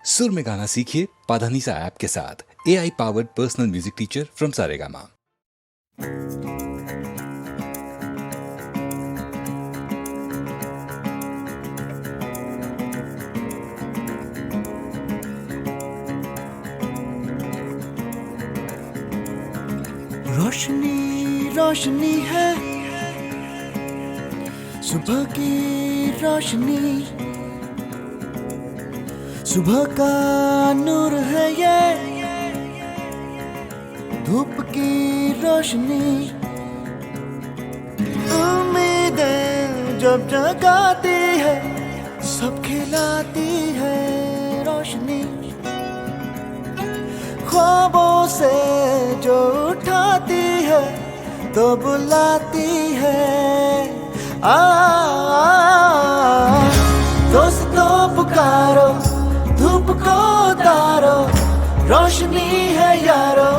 सुर में गाना सीखिए पाधानीसा ऐप के साथ। AI powered personal music teacher from Saregama. रोशनी रोशनी है सुबह की रोशनी, सुबह का नूर है ये धूप की रोशनी। उम्मीदें जब जगाती है सब खिलाती है रोशनी, ख्वाबों से जो उठाती है तो बुलाती है। दोस्तों पुकारो, धूप को उतारो, रोशनी है यारो।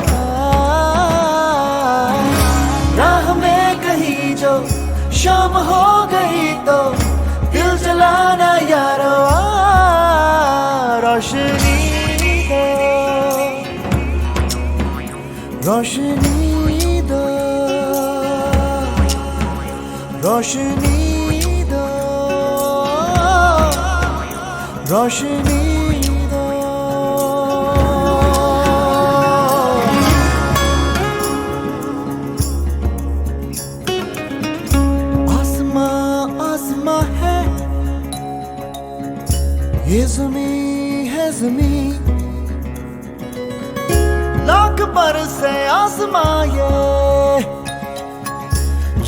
राह में कहीं जो शाम हो गई तो दिल जलाना यारो। रोशनी दो, रोशनी दो, रोशनी दो, रोशनी दो। आसमां आसमां है ये ज़मीं है ज़मीं, लाख बरसे आसमां ये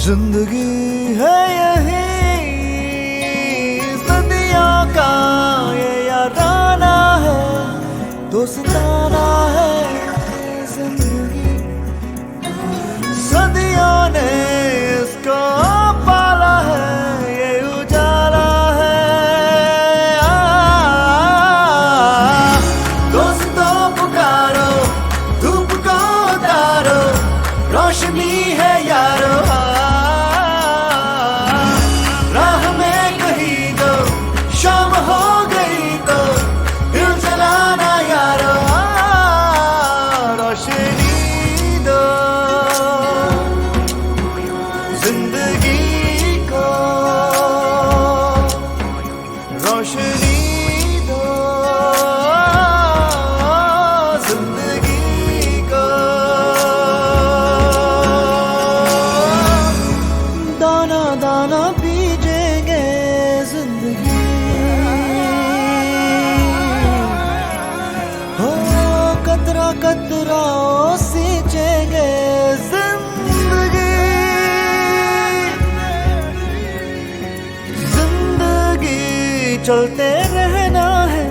जिंदगी है यही। सदियों का ये याराना है, दोस्ताना है जिंदगी। सदियों ने इसको पाला है, ये उजाला है। दोस्तों पुकारो, धूप को उतारो, रोशनी है यारो। राह में कहीं दो शाम हो गई तो दिल जलाना यारो। रोशनी दो जिंदगी को, रोशनी दो जिंदगी को। दाना दाना बीजेंगे जिंदगी, हो कतरा कतरा सींचेंगे जिंदगी। जिंदगी चलते रहना है,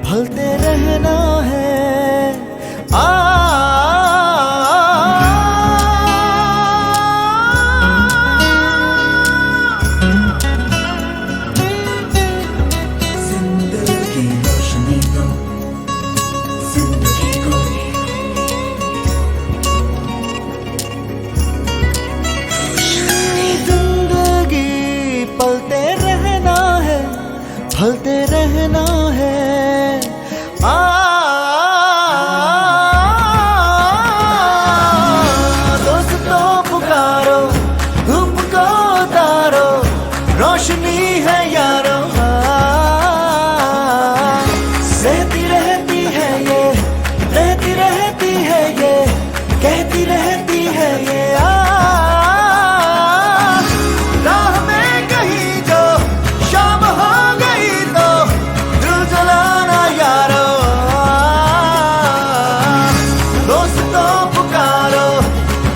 फलते रहना है। जिंदगी रोशनी दो, जिंदगी को जिंदगी पलते रहना है, फलते रहना है। दोस्तों पुकारो, धूप को उतारो, रोशनी है यारो। सहती रहती है ये, रहती रहती है ये, कहती रहती है ये। राह में कहीं जो शाम हो गई तो दिल जलाना यारो। दोस्तों पुकारो,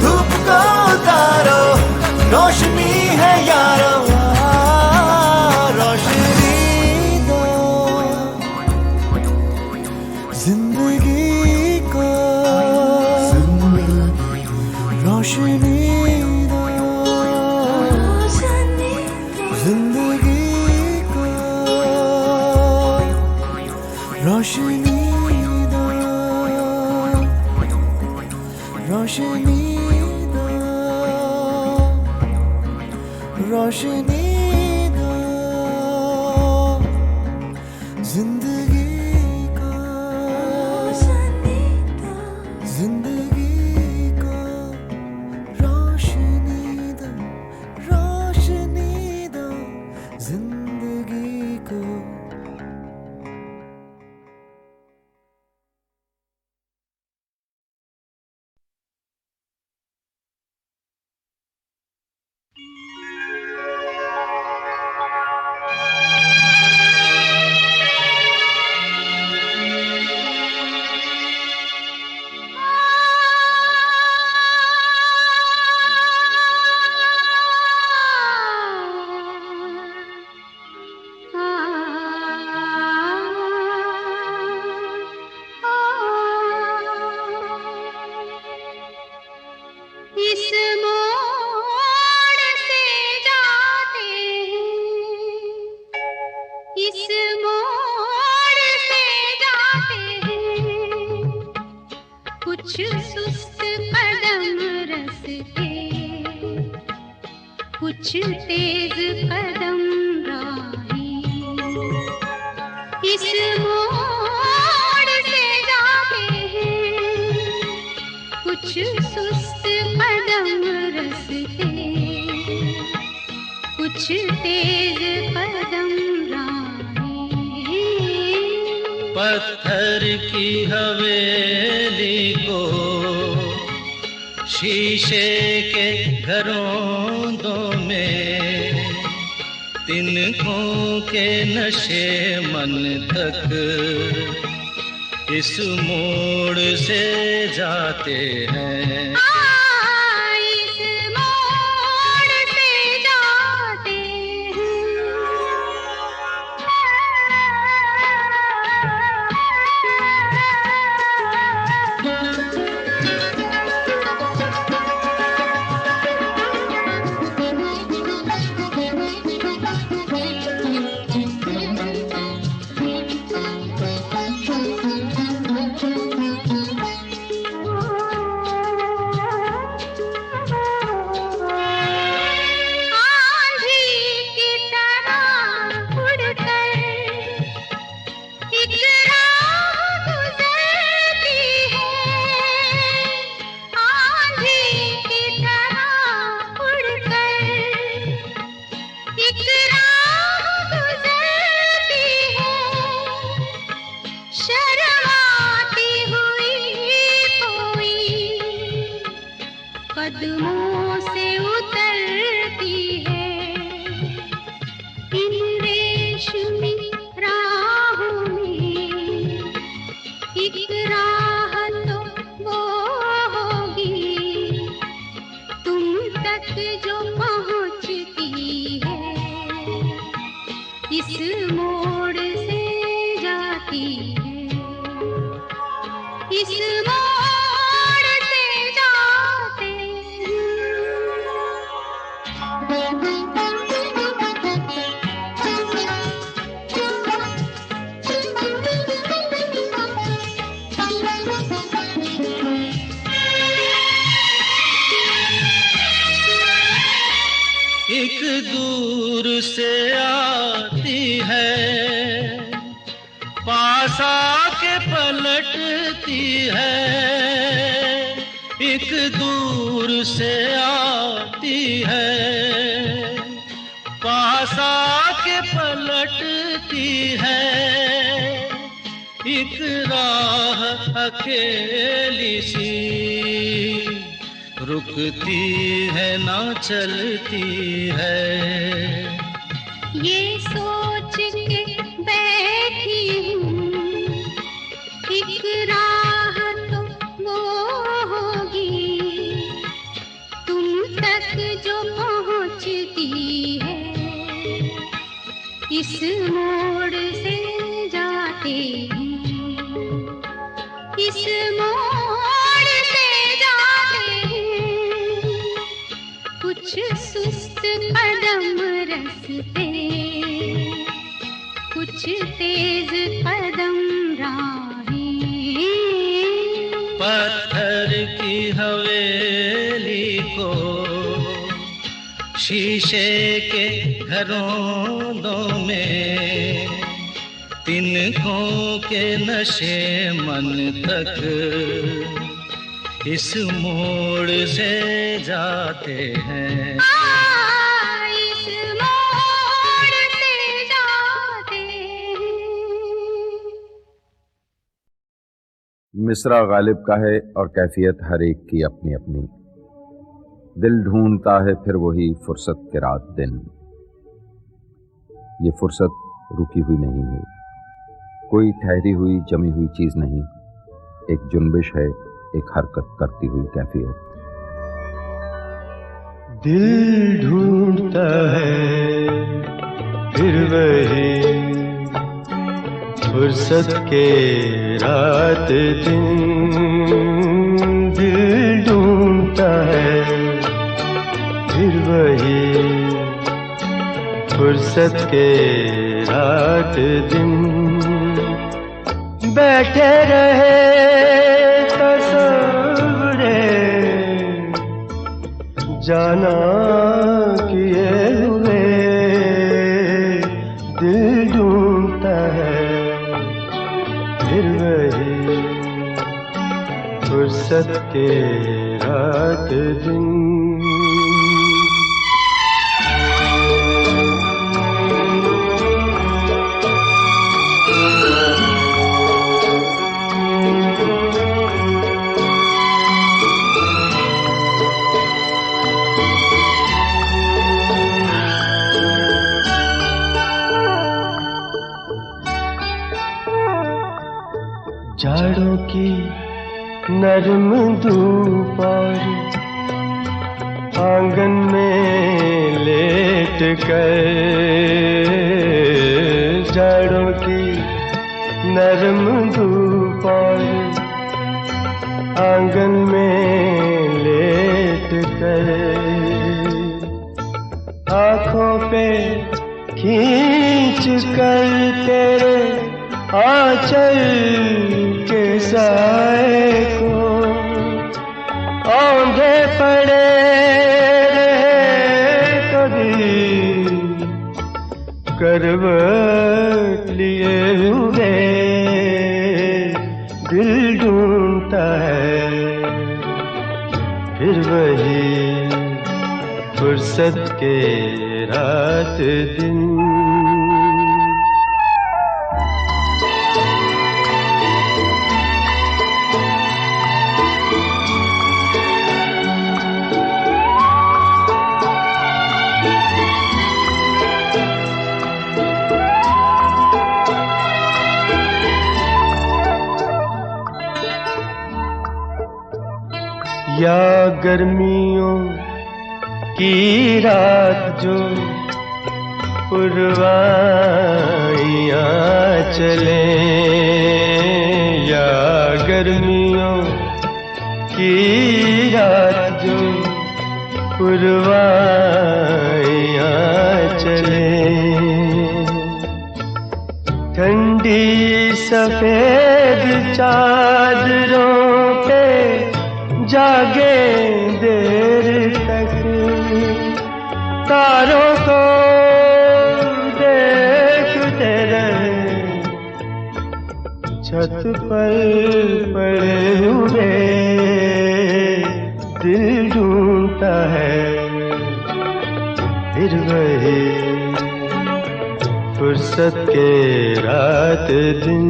धूप को उतारो, रोशनी है यारो। रोशनी दो जिंदगी को, रोशनी दो जिंदगी को, रोशनी दो, रोशनी दो, रोशनी दो जिंदगी को। सुस्त कदम रस्ते, कुछ तेज कदम राही, इस मोड़ से जाते हैं कुछ सुस्त कदम रस्ते, कुछ तेज कदम राही। पत्थर की हवेली को शीशे के घरों में, तिनकों के नशे मन तक इस मोड़ से जाते हैं। इस मोड़ से जाते कदमों से उतरती है इन रेशमी राहों में, एक राह तो वो होगी तुम तक जो पहुंचती है, इस मोड़ से जाती है, इस मोड़ से जाते एक दूर से आती है, पास आके पलटती है, एक दूर से आती है, पास आके पलटती है, एक राह अकेली सी रुकती है ना चलती है। ये सोच के बैठी हूँ एक राह तो वो होगी तुम तक जो पहुँचती है, इस मोड़ से जाते हैं, इस मोड़ से जाते हैं, कुछ सुस्त कदम रस्ते, कुछ तेज कदम राहें। पत्थर की हवेली को शीशे के घरों में, तिनकों के नशे मन तक इस मोड़ से जाते हैं। इस मोड़ से जाते हैं। मिसरा गालिब का है और कैफियत हर एक की अपनी अपनी। दिल ढूंढता है फिर वही फुर्सत के रात दिन। ये फुर्सत रुकी हुई नहीं है, कोई ठहरी हुई जमी हुई चीज नहीं, एक जुनबिश है, एक हरकत करती हुई कैफियत। दिल ढूंढता है फिर वही फुर्सत के रात दिन। दिल ढूंढता है फिर वही फुर्सत के रात दिन। बैठे रहे तसव्वुर जाना किए हुए दिल ढूंढता है फिर वही फुर्सत के रात दिन। जाड़ों की नरम धूप और आंगन में लेट कर, जाड़ों की नरम धूप और आंगन में लेट कर, आँखों पे खींच कर तेरे आंचल के साए को औंधे पड़े रहे कभी करवट लिए हुए दिल ढूंढता है फिर वही फुर्सत के रात दिन। या गर्मियों की रात जो पुरवाइयाँ चले, या गर्मियों की रात जो पुरवाइयाँ चले, ठंडी सफेद चादरों पे जागे देर तक, तारों को देखते रहे छत पर पड़े हुए दिल ढूंढता है फिर वही फुर्सत के रात दिन।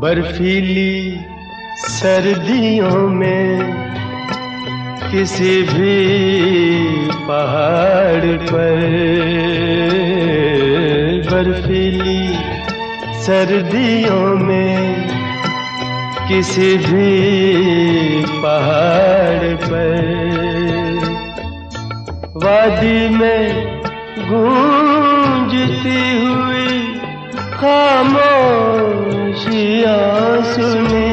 बर्फीली सर्दियों में किसी भी पहाड़ पर, बर्फीली सर्दियों में किसी भी पहाड़ पर, वादी में गूंजती हुई खामोशियाँ सुने,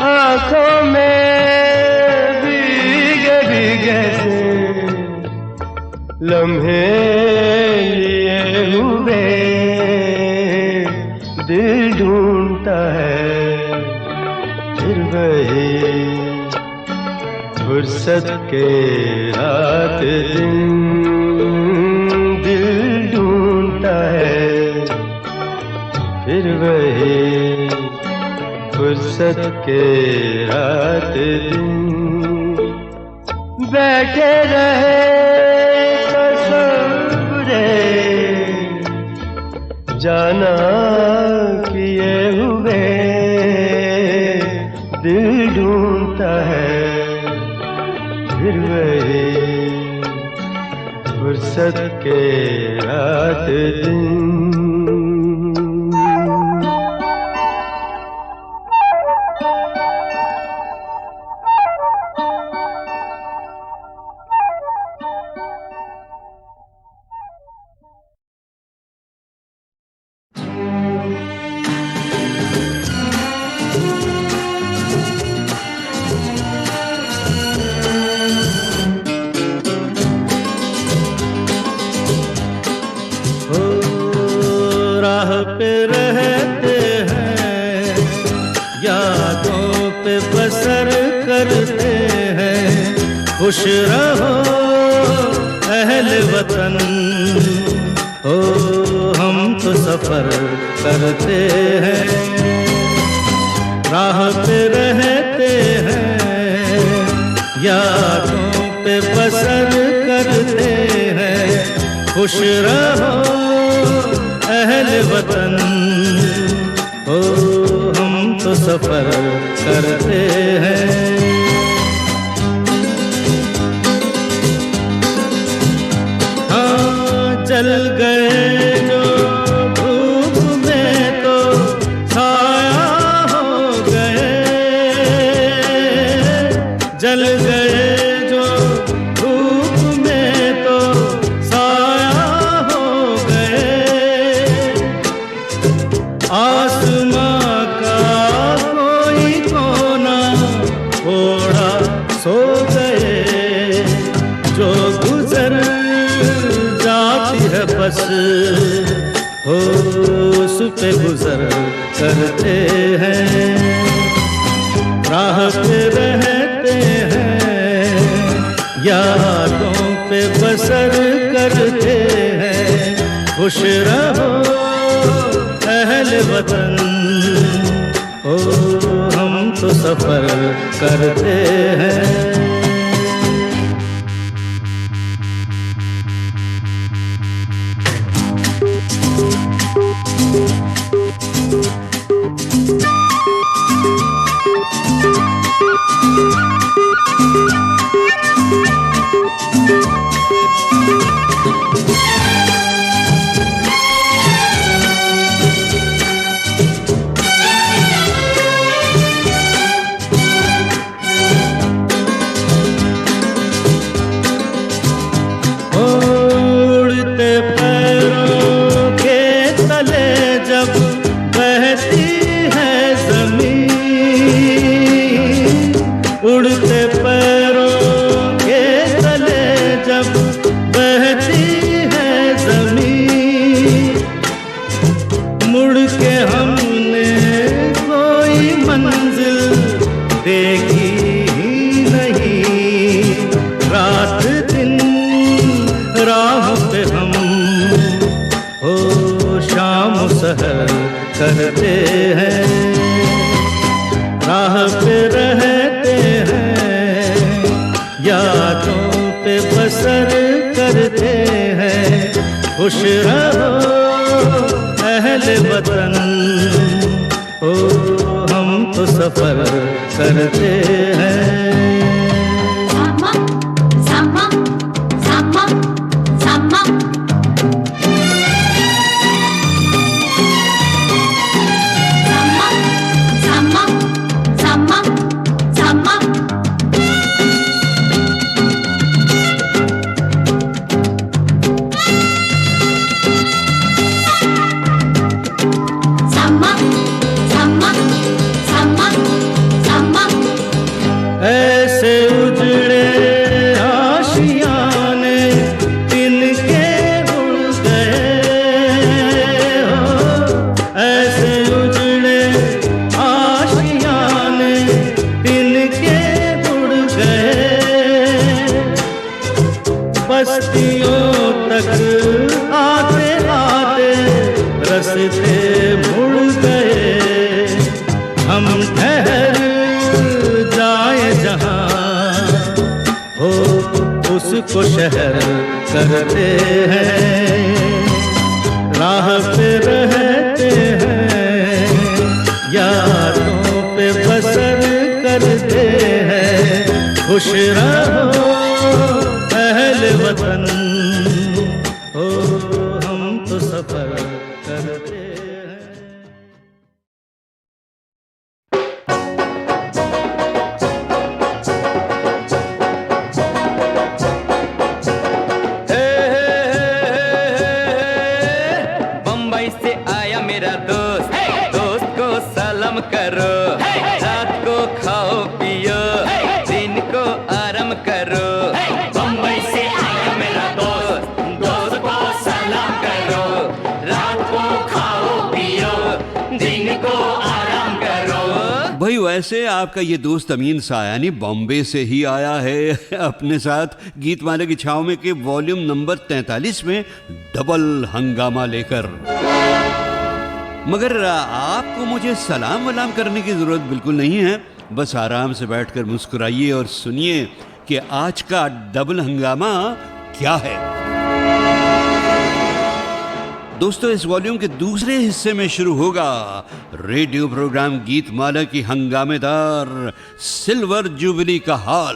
आँखों में भीगे भीगे से लम्हे लिए हुए दिल ढूंढता है फिर वही फुर्सत के रात दिन। दिल ढूंढता है फिर वही फुर्सत के रात दिन। बैठे रहे तसव्वुरे जाना किए हुए दिल ढूंढता है फिर वही फुर्सत के रात दिन। पे बसर करते हैं। खुश रहो अहले वतन, ओ हम तो सफर करते हैं। राह पे रहते हैं, यादों पे बसर करते हैं। खुश रहो अहले वतन, ओ हम तो सफर करते हैं। हाँ, जल गए जो धूप में तो छाया हो गए, जल गए जो धूप में तो छाया हो गए। आसमां का कोई कोना ओढ़ा सो गए, जो गुजर जाती है बस हो उस पे गुजर करते हैं। राह पे रहते हैं, यादों पे बसर करते हैं। खुश रहो अहले वतन, ओ हम तो सफर करते हैं। उड़ते पैरों के तले जब बहती है ज़मीन, उड़ते पैरों के तले जब बहती है ज़मीन। मुड़ के हमने कोई मंजिल देखी ही नहीं, रात दिन राह पे हम हो शाम सहर करते हैं। राह पे रहते हैं, यादों पे बसर करते हैं। खुश रहो अहले वतन, ओ हम तो सफर करते हैं। ऐसे उजड़े आशियाने तिनके उड़ गए हो, ऐसे उजड़े आशियाने तिनके उड़ गए। बस्तियों तक आते आते रस्ते मुड़ गए। हम ठहर जाए जहाँ हो उसको शहर करते हैं। राह पे रहते हैं, यादों पे बसर करते हैं। खुश रहो अहले वतन, हो हम तो सफर करते हैं। बम्बई से आया मेरा दोस्त, दोस्त को सलाम करो। रात को खाओ पियो, दिन को आराम करो। बम्बई से आया मेरा दोस्त, दोस्त को सलाम करो। रात को खाओ पियो, दिन को आराम करो। भैया वैसे आपका ये दोस्त अमीन सायानी बॉम्बे से ही आया है अपने साथ गीतमाला की छाव में के वॉल्यूम नंबर 43 में डबल हंगामा लेकर। मगर आपको मुझे सलाम वलाम करने की जरूरत बिल्कुल नहीं है, बस आराम से बैठकर मुस्कुराइए और सुनिए कि आज का डबल हंगामा क्या है। दोस्तों, इस वॉल्यूम के दूसरे हिस्से में शुरू होगा रेडियो प्रोग्राम गीतमाला की हंगामेदार सिल्वर जुबली का हाल।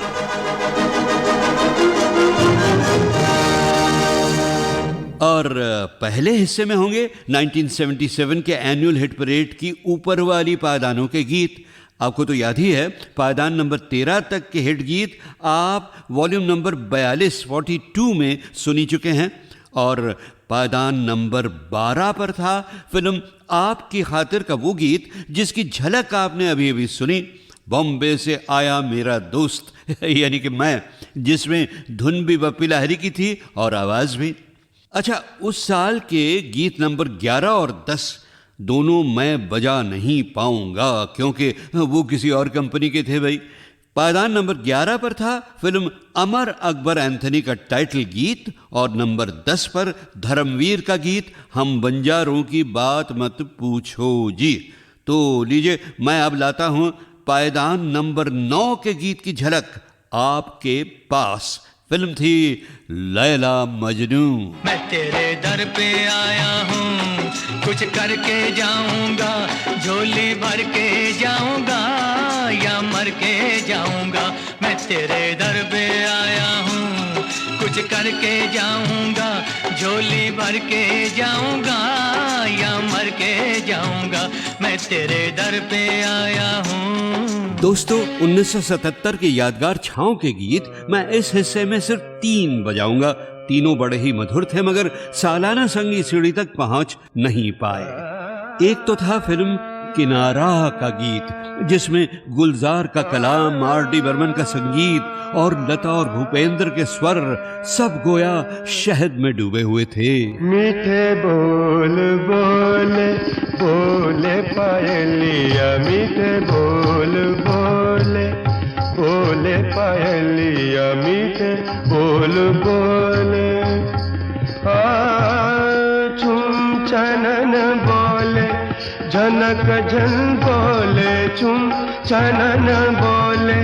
और पहले हिस्से में होंगे 1977 के एनुअल हिट परेड की ऊपर वाली पायदानों के गीत। आपको तो याद ही है, पायदान नंबर 13 तक के हिट गीत आप वॉल्यूम नंबर 42 में सुनी चुके हैं। और पायदान नंबर 12 पर था फिल्म आपकी खातिर का वो गीत जिसकी झलक आपने अभी अभी सुनी, बॉम्बे से आया मेरा दोस्त यानी कि मैं, जिसमें धुन भी बप्पी लाहिरी की थी और आवाज भी। अच्छा, उस साल के गीत नंबर 11 और 10 दोनों मैं बजा नहीं पाऊंगा क्योंकि वो किसी और कंपनी के थे भाई। पायदान नंबर 11 पर था फिल्म अमर अकबर एंथनी का टाइटल गीत और नंबर 10 पर धर्मवीर का गीत हम बंजारों की बात मत पूछो जी। तो लीजिए, मैं अब लाता हूं पायदान नंबर 9 के गीत की झलक आपके पास। फिल्म थी लैला मजनू। मैं तेरे दर पे आया हूँ, कुछ करके जाऊंगा, झोली भर के जाऊंगा या मर के जाऊंगा। मैं तेरे दर पे आया हूँ, कुछ करके जाऊंगा, झोली भर के जाऊंगा या मर के जाऊंगा। मैं तेरे दर पे आया हूँ। दोस्तों, 1977 के यादगार छाँव के गीत मैं इस हिस्से में सिर्फ 3 बजाऊंगा। तीनों बड़े ही मधुर थे मगर सालाना संगीत सीढ़ी तक पहुंच नहीं पाए। एक तो था फिल्म किनारा का गीत जिसमें गुलजार का कलाम, आर.डी. बर्मन का संगीत और लता और भूपेंद्र के स्वर सब गोया शहद में डूबे हुए थे। मीठे बोल बोले बोले पायलिया, मीठे बोल बोले बोले पायलिया, मीठे बोल बोले छुम छनन बोले, जनक जन बोले छुम छनन बोले,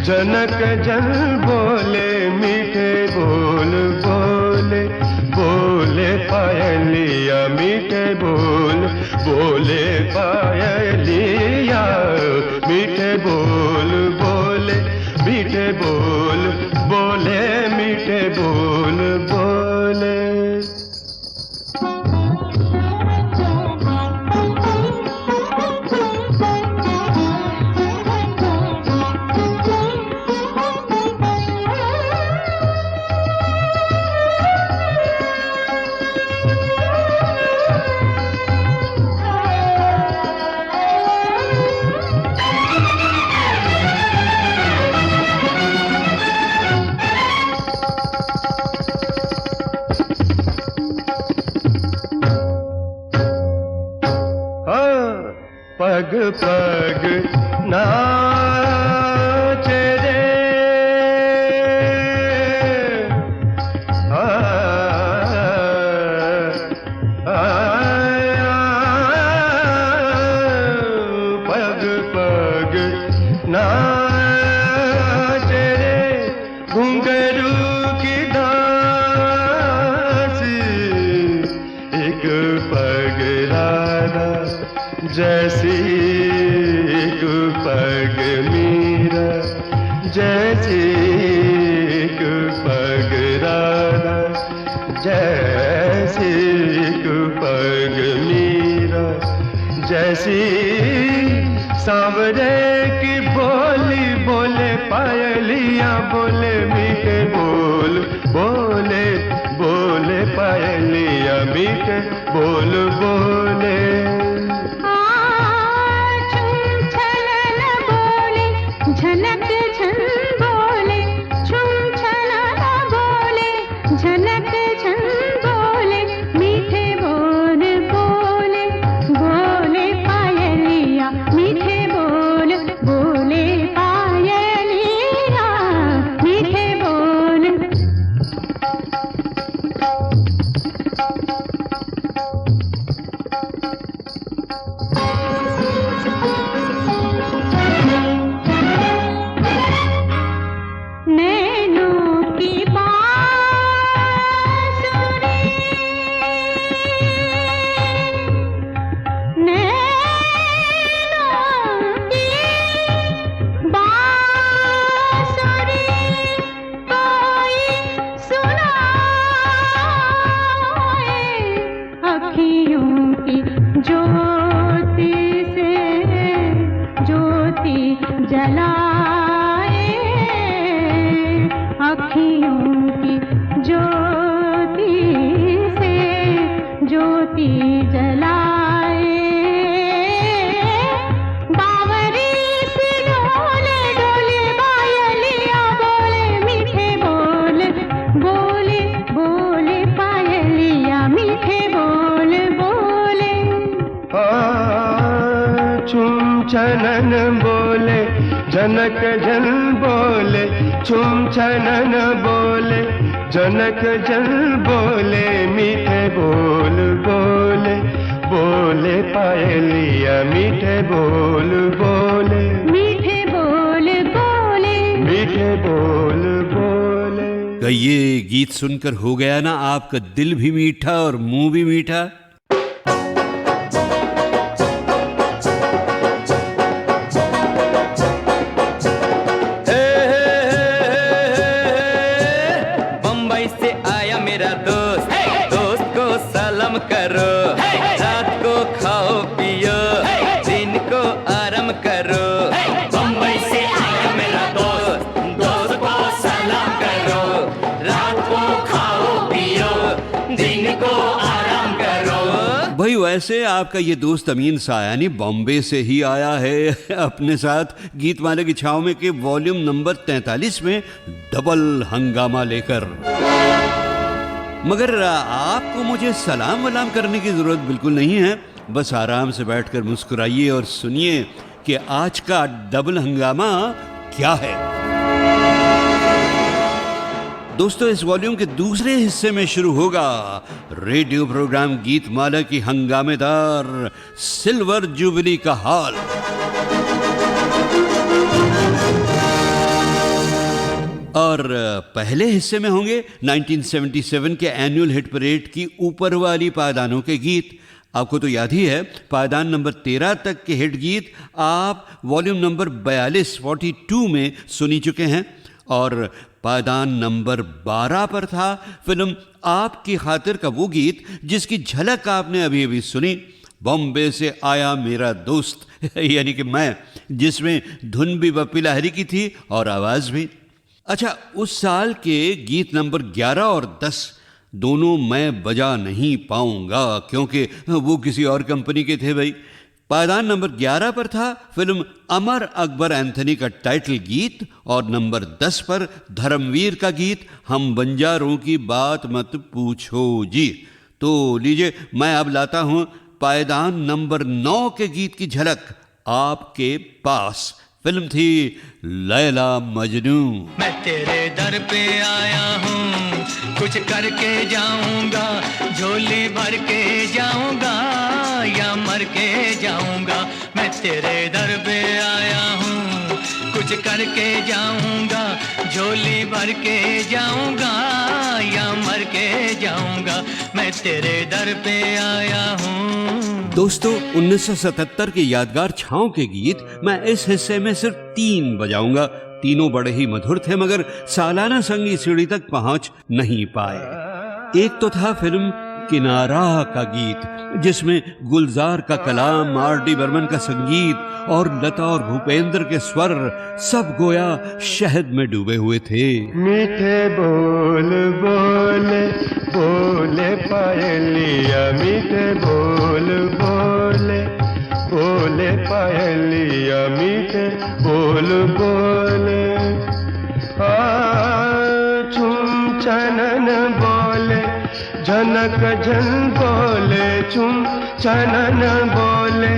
जनक जन बोले मीठे बोल बोले बोले पायलिया, मीठे बोल बोले पायलिया, मीठे बोल बोले, मीठे बोल बोले, मीठे बोल बोले। पग पग नाच रे, पग पग नाच रे, घुंघरू की दास, एक पग राधा जैसी, एक पग मीरा जैसी, एक पग राधा जैसी, एक पग मीरा जैसी, सांवरे की बोली बोले पायलिया, बोले मीठे बोल बोले बोले पायलिया, मीठे बोल बोले। झनक झन बोले, छुम छलाना बोले, झनक झन बोले, मीठे बोल बोले, बोले पायलिया, मीठे बोल बोले। ज्योति जलाए, अखियों की ज्योति से ज्योति जलाए। बावरी से डोले डोले पायलिया बोले मीठे बोल, बोले बोले पायलिया मीठे बोल बोले। छुम छनन बोले जनक जन बोले, छुम छनन बोले जनक जन बोले, मीठे बोल बोले, बोले पायलिया मीठे बोल बोले, मीठे बोल बोले, मीठे बोल बोले। तो ये गीत सुनकर हो गया ना आपका दिल भी मीठा और मुंह भी मीठा। बम्बई से आया मेरा दोस्त, दोस्त को सलाम करो, रात को खाओ पियो, दिन को आराम करो। बम्बई से आया मेरा दोस्त, दोस्त को सलाम करो, रात को खाओ पियो, दिन को आराम करो। भाई वैसे आपका ये दोस्त अमीन सायानी बॉम्बे से ही आया है अपने साथ गीतमाला की छाव में के वॉल्यूम नंबर 43 में डबल हंगामा लेकर। मगर आपको मुझे सलाम वलाम करने की जरूरत बिल्कुल नहीं है, बस आराम से बैठकर मुस्कुराइए और सुनिए कि आज का डबल हंगामा क्या है। दोस्तों इस वॉल्यूम के दूसरे हिस्से में शुरू होगा रेडियो प्रोग्राम गीतमाला की हंगामेदार सिल्वर जुबली का हाल। और पहले हिस्से में होंगे 1977 के एनुअल हिट परेड की ऊपर वाली पायदानों के गीत। आपको तो याद ही है पायदान नंबर 13 तक के हिट गीत आप वॉल्यूम नंबर 42 में सुनी चुके हैं। और पायदान नंबर 12 पर था फिल्म आपकी खातिर का वो गीत जिसकी झलक आपने अभी अभी सुनी, बॉम्बे से आया मेरा दोस्त यानी कि मैं, जिसमें धुन भी बप्पी लाहिरी की थी और आवाज़ भी। अच्छा उस साल के गीत नंबर 11 और 10 दोनों मैं बजा नहीं पाऊंगा क्योंकि वो किसी और कंपनी के थे भाई। पायदान नंबर 11 पर था फिल्म अमर अकबर एंथनी का टाइटल गीत और नंबर 10 पर धर्मवीर का गीत हम बंजारों की बात मत पूछो जी। तो लीजिए मैं अब लाता हूं पायदान नंबर 9 के गीत की झलक आपके पास। फिल्म थी लैला मजनू। मैं तेरे दर पे आया हूँ, कुछ करके जाऊंगा, झोली भर के जाऊंगा या मर के जाऊंगा। मैं तेरे दर पे आया हूँ, कुछ करके जाऊंगा, झोली भर के जाऊंगा या मर के जाऊंगा। मैं तेरे दर पे आया हूँ। दोस्तों 1977 के यादगार छाँव के गीत मैं इस हिस्से में सिर्फ 3 बजाऊंगा। तीनों बड़े ही मधुर थे मगर सालाना संगीत सीढ़ी तक पहुंच नहीं पाए। एक तो था फिल्म किनारा का गीत जिसमें गुलजार का कलाम, R.D. बर्मन का संगीत और लता और भूपेंद्र के स्वर सब गोया शहद में डूबे हुए थे। मीठे बोल बोले बोले पायलिया, मीठे बोल बोले बोले पायलिया, मीठे बोल बोले। छुम छनन बोले जनक जन बोले, छुम छनन बोले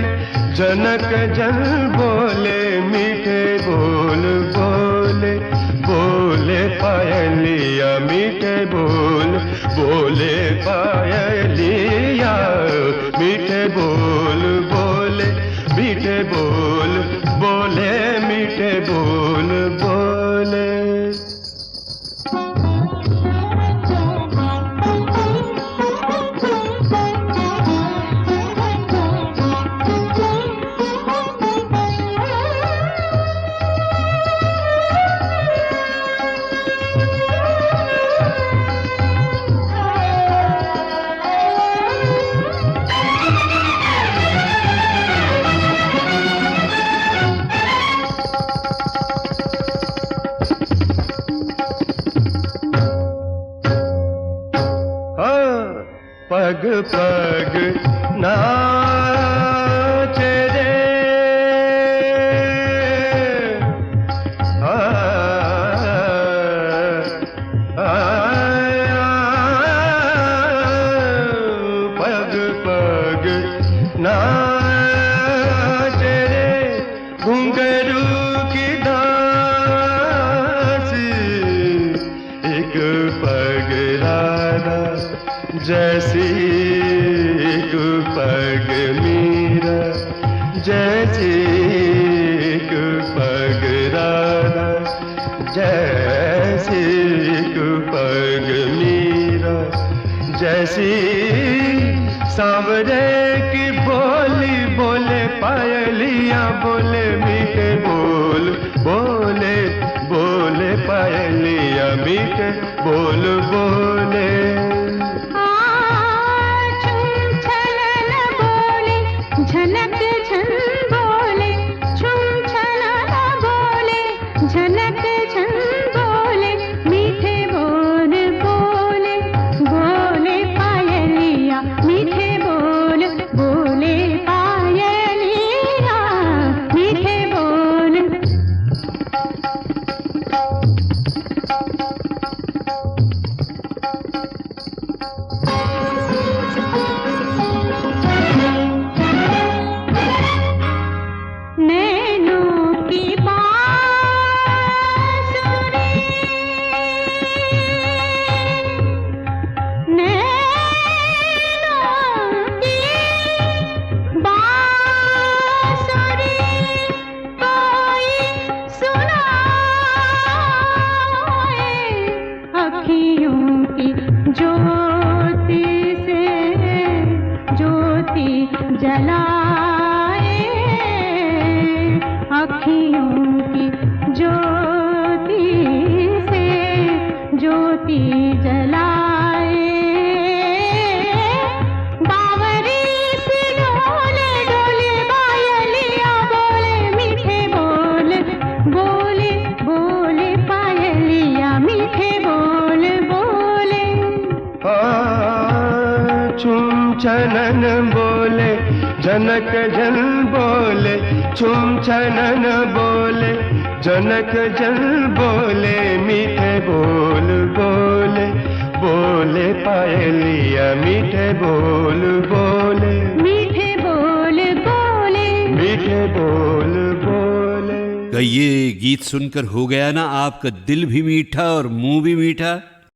जनक जन बोले, मीठे बोल बोले बोले पायलिया, मीठे बोल बोले पायलिया, मीठे बोल बोले, मीठे बोल बोले, मीठे बोल बोले। घुंघरू की दासी एक पगराना जैसी एक पग मीरा जैसी एक पगराना जैसी एक पग मीरा जैसी सांवरे की बोली बोले पायलिया बोले मीठे बोल बोले बोले पायलिया मीठे बोल बोले झनक झन बोले छुम छलाला बोले झनक झन बोले मीठे बोल बोले बोले पायलिया मीठे बोल बोले पायलिया मीठे बोल नैनों की बांसुरी नैनों की बांसुरी कोई सुनाए अखियों की ज्योति से ज्योति जलाए अखियों की ज्योति से ज्योति जलाए बावरी से डोले डोले पायलिया बोले मीठे बोल बोले बोले पायलिया मीठे बोल बोले छुम छनन बोले जनक जन बोले छुम छनन बोले जनक जन बोले मीठे बोल बोले बोले पायलिया मीठे बोल बोले मीठे बोल बोले मीठे बोल बोले। ये गीत सुनकर हो गया ना आपका दिल भी मीठा और मुंह भी मीठा?